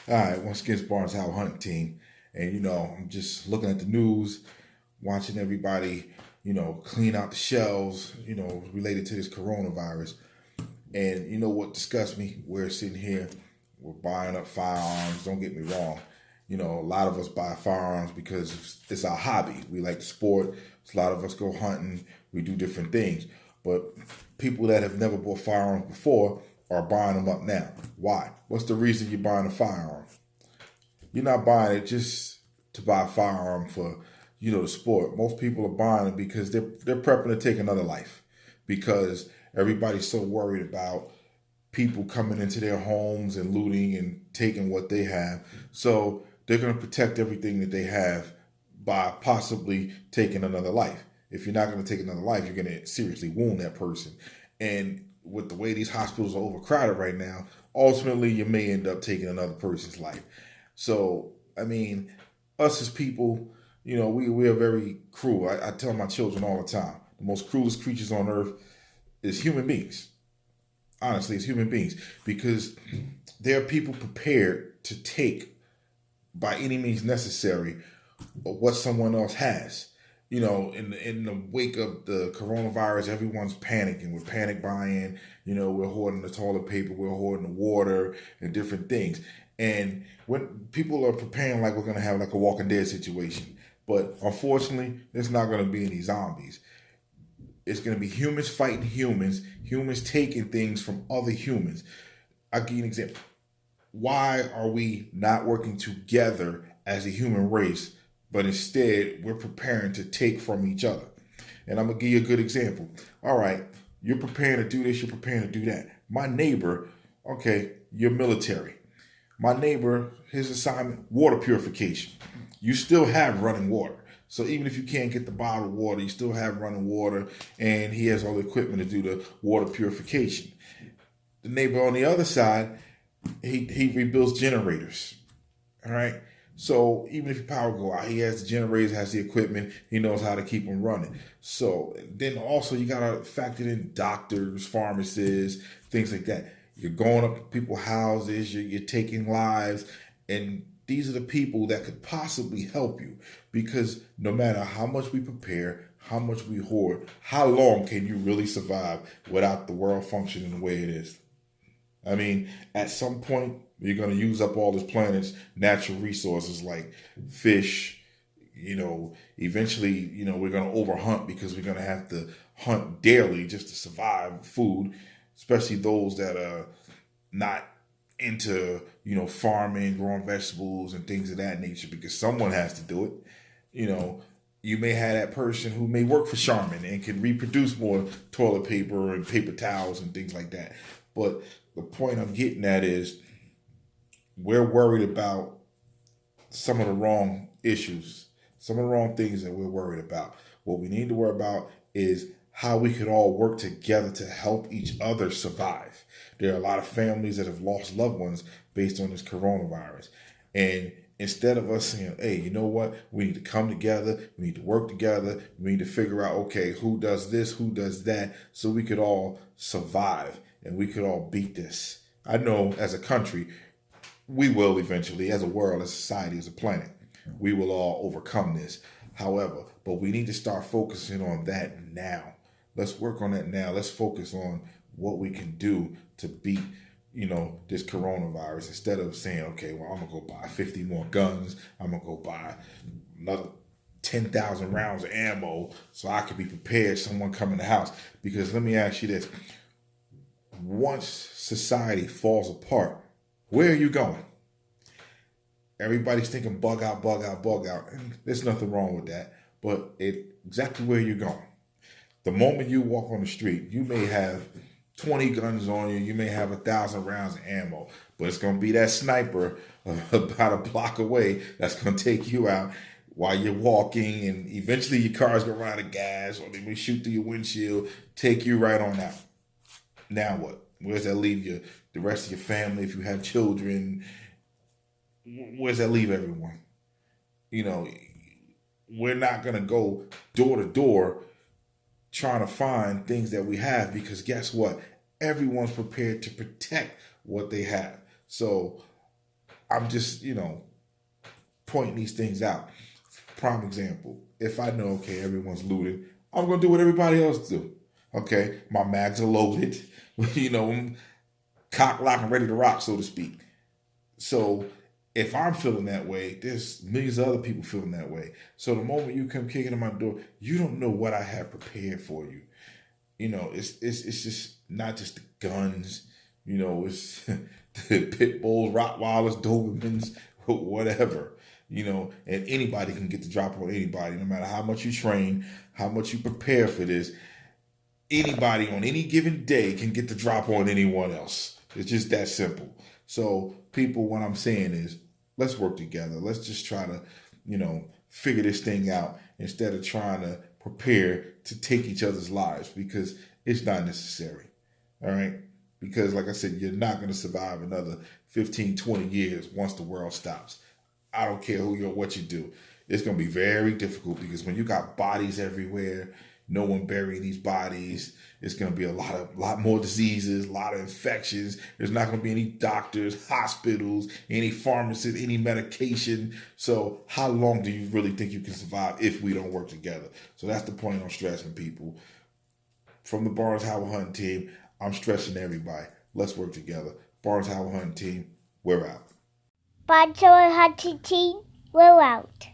All right, once again, it's Barnes Howell Hunting Team. And, I'm just looking at the news, watching everybody, clean out the shelves, related to this coronavirus. And you know what disgusts me? We're sitting here, we're buying up firearms. Don't get me wrong. A lot of us buy firearms because it's our hobby. We like the sport. A lot of us go hunting. We do different things. But people that have never bought firearms before are buying them up now. Why? What's the reason you're buying a firearm? You're not buying it just to buy a firearm for, the sport. Most people are buying it because they're prepping to take another life. Because everybody's so worried about people coming into their homes and looting and taking what they have. So they're going to protect everything that they have by possibly taking another life. If you're not going to take another life, you're going to seriously wound that person. And with the way these hospitals are overcrowded right now, ultimately you may end up taking another person's life. So, I mean, us as people, we are very cruel. I tell my children all the time, the most cruelest creatures on earth is human beings. Honestly, it's human beings. Because there are people prepared to take, by any means necessary, what someone else has. In the wake of the coronavirus, everyone's panicking. We're panic buying. We're hoarding the toilet paper, we're hoarding the water and different things. And when people are preparing like we're going to have like a Walking Dead situation, but unfortunately, there's not going to be any zombies. It's going to be humans fighting humans, humans taking things from other humans. I'll give you an example. Why are we not working together as a human race, but instead we're preparing to take from each other? And I'm going to give you a good example. All right, you're preparing to do this, you're preparing to do that. My neighbor, okay, you're military. My neighbor, his assignment, water purification. You still have running water. So even if you can't get the bottled water, you still have running water, and he has all the equipment to do the water purification. The neighbor on the other side, he rebuilds generators. All right. So even if your power go out, he has the generators, has the equipment, he knows how to keep them running. So then also you gotta factor in doctors, pharmacists, things like that. You're going up to people's houses, you're taking lives, and these are the people that could possibly help you. Because no matter how much we prepare, how much we hoard, how long can you really survive without the world functioning the way it is? I mean, at some point, you're going to use up all this planet's natural resources like fish. Eventually, we're going to overhunt because we're going to have to hunt daily just to survive food, especially those that are not into, farming, growing vegetables and things of that nature because someone has to do it. You know, you may have that person who may work for Charmin and can reproduce more toilet paper and paper towels and things like that. But the point I'm getting at is we're worried about some of the wrong issues, some of the wrong things that we're worried about. What we need to worry about is how we could all work together to help each other survive. There are a lot of families that have lost loved ones based on this coronavirus. And instead of us saying, hey, you know what? We need to come together. We need to work together. We need to figure out, okay, who does this, who does that, so we could all survive and we could all beat this. I know as a country, we will eventually, as a world, as a society, as a planet, we will all overcome this. However, but we need to start focusing on that now. Let's work on that now. Let's focus on what we can do to beat, this coronavirus instead of saying, okay, well, I'm going to go buy 50 more guns. I'm going to go buy another 10,000 rounds of ammo so I can be prepared someone come in the house. Because let me ask you this. Once society falls apart, where are you going? Everybody's thinking bug out, bug out, bug out. And there's nothing wrong with that. But exactly where you're going. The moment you walk on the street, you may have 20 guns on you. You may have 1,000 rounds of ammo. But it's going to be that sniper about a block away that's going to take you out while you're walking. And eventually your car's going to run out of gas or they may shoot through your windshield, take you right on out. Now what? Where does that leave you? The rest of your family, if you have children, where does that leave everyone? You know, we're not going to go door to door trying to find things that we have because guess what? Everyone's prepared to protect what they have. So I'm just, pointing these things out. Prime example. If I know, okay, everyone's looting, I'm going to do what everybody else do. Okay, my mags are loaded. I'm cock, lock, and ready to rock, so to speak. So if I'm feeling that way, there's millions of other people feeling that way. So the moment you come kicking on my door, you don't know what I have prepared for you. It's just not just the guns. It's the pit bulls, Rottweilers, Dobermans, whatever. And anybody can get the drop on anybody, no matter how much you train, how much you prepare for this. Anybody on any given day can get the drop on anyone else. It's just that simple. So, people, what I'm saying is, let's work together. Let's just try to, figure this thing out instead of trying to prepare to take each other's lives, because it's not necessary. All right? Because, like I said, you're not going to survive another 15, 20 years once the world stops. I don't care who you are, what you do. It's going to be very difficult, because when you got bodies everywhere, no one burying these bodies, it's going to be a lot more diseases, a lot of infections. There's not going to be any doctors, hospitals, any pharmacists, any medication. So how long do you really think you can survive if we don't work together? So that's the point I'm stressing, people. From the Barnes Howell Hunting team, I'm stressing everybody. Let's work together. Barnes Howell Hunting team, we're out. Barnes Howell Hunting team, we're out.